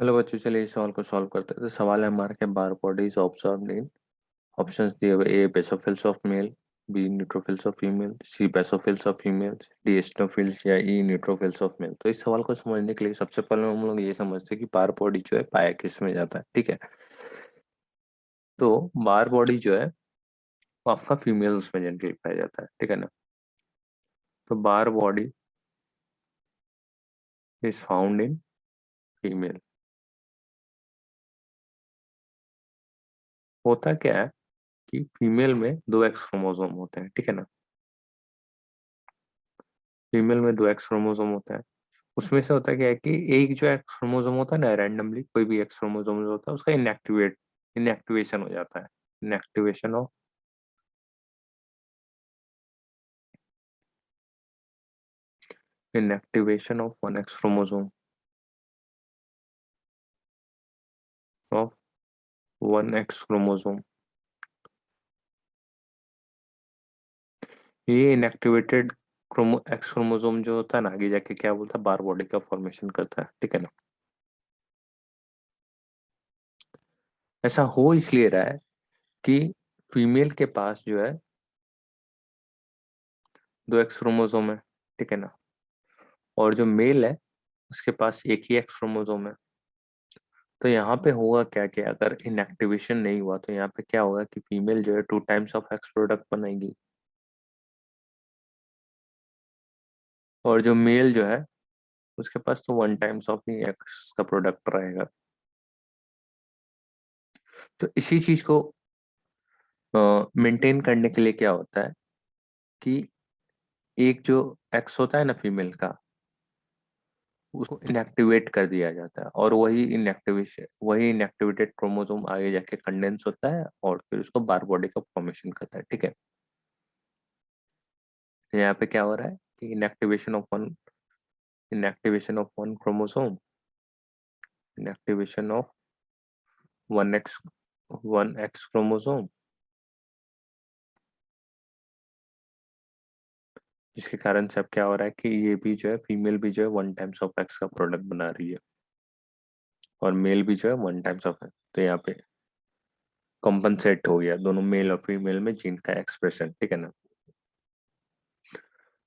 Hello बच्चों, चलिए इस सवाल को सॉल्व करते हैं। तो सवाल है हमारे के Barr bodies observed in options दिए हुए। A basophils of male, B neutrophils of female, C basophils of females, D eosinophils या ई न्यूट्रोफिल्स ऑफ मेल। तो इस सवाल को समझने के लिए सबसे पहले हम लोग ये समझते हैं कि बार बॉडी जो है पाया किस में जाता है। ठीक है, तो बार बॉडी जो है वो आपका फीमेल्स में जनरली पाया जाता है। ठीक है ना। तो Barr body is found in female. होता क्या है कि फीमेल में दो एक्स क्रोमोसोम होते हैं। ठीक है ना। फीमेल में दो एक्स क्रोमोसोम होता है। उसमें से होता क्या है कि एक जो एक्स क्रोमोसोम होता है ना, रैंडमली कोई भी एक्स क्रोमोसोम जो होता है उसका इनएक्टिवेशन हो जाता है। Inactivation of inactivation of one x chromosome of one x chromosome. ये इनएक्टिवेटेड एक्स क्रोमोसोम जो होता है ना, आगे जाके क्या बोलता है, बार बॉडी का फॉर्मेशन करता है। ठीक है ना। ऐसा हो इसलिए रहा है कि फीमेल के पास जो है दो एक्स क्रोमोसोम है। ठीक है ना। और जो मेल है उसके पास एक ही एक्स क्रोमोसोम है। तो यहाँ पे होगा क्या कि अगर इनएक्टिवेशन नहीं हुआ तो यहाँ पे क्या होगा कि फीमेल जो है two times of x product बनाएगी, और जो मेल जो है उसके पास तो one times of he x का प्रोडक्ट रहेगा। तो इसी चीज को मेंटेन करने के लिए क्या होता है कि एक जो एक्स होता है ना फीमेल का, उसको इनएक्टिवेट कर दिया जाता है, और वही इनएक्टिवेटेड क्रोमोसोम आगे जाके कंडेंस होता है और फिर उसको बार बॉडी का फॉर्मेशन करता है। ठीक है। तो यहाँ पे क्या हो रहा है कि inactivation of one chromosome, inactivation of one x chromosome, जिसके कारण से अब क्या हो रहा है कि ये भी जो है फीमेल भी जो है वन टाइम्स ऑफ एक्स का प्रोडक्ट बना रही है, और मेल भी जो है वन टाइम्स ऑफ एक्स। तो यहाँ पे कॉम्पनसेट हो गया दोनों मेल और फीमेल में जीन का एक्सप्रेशन। ठीक है ना।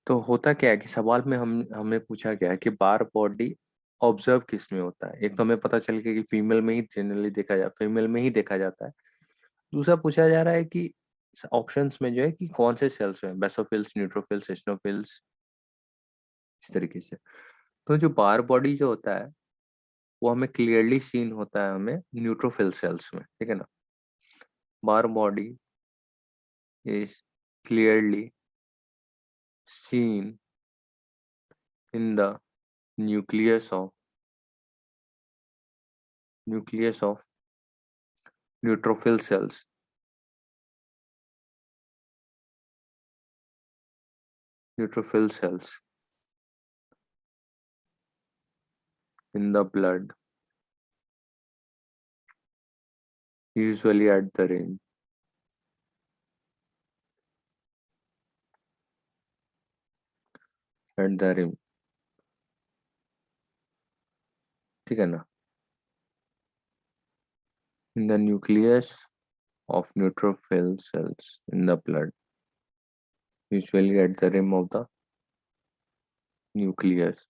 तो होता क्या है कि सवाल में हमें पूछा गया है कि बार बॉडी ऑब्जर्व किस में होता है। एक तो हमें पता चल गया कि फीमेल में ही देखा जाता है। दूसरा पूछा जा रहा है कि ऑप्शंस में जो है कि कौन से सेल्स हैं, बेसोफिल्स, न्यूट्रोफिल्स, एसिनोफिल्स, इस तरीके से। तो जो बार बॉडी जो होता है वो हमें क्लियरली सीन होता है हमें न्यूट्रोफिल सेल्स में। ठीक है ना। Barr body is clearly seen in the nucleus of nucleus of neutrophil cells neutrophil cells in the blood, usually at the rim। ठीक है ना। In the nucleus of neutrophil cells in the blood, usually at the rim of the nucleus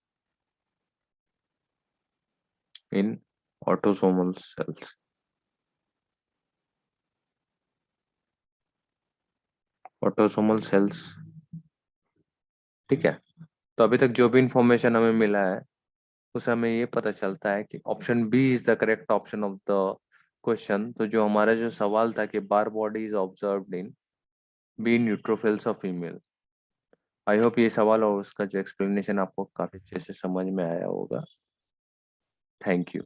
in autosomal cells। Autosomal cells. ठीक है। तो अभी तक जो भी इंफॉर्मेशन हमें मिला है उससे हमें ये पता चलता है कि option B is the correct option of the question. तो जो हमारा जो सवाल था कि Barr body is observed in B neutrophils of female. I hope ये सवाल और उसका जो एक्सप्लेनेशन आपको काफी अच्छे से समझ में आया होगा। Thank you.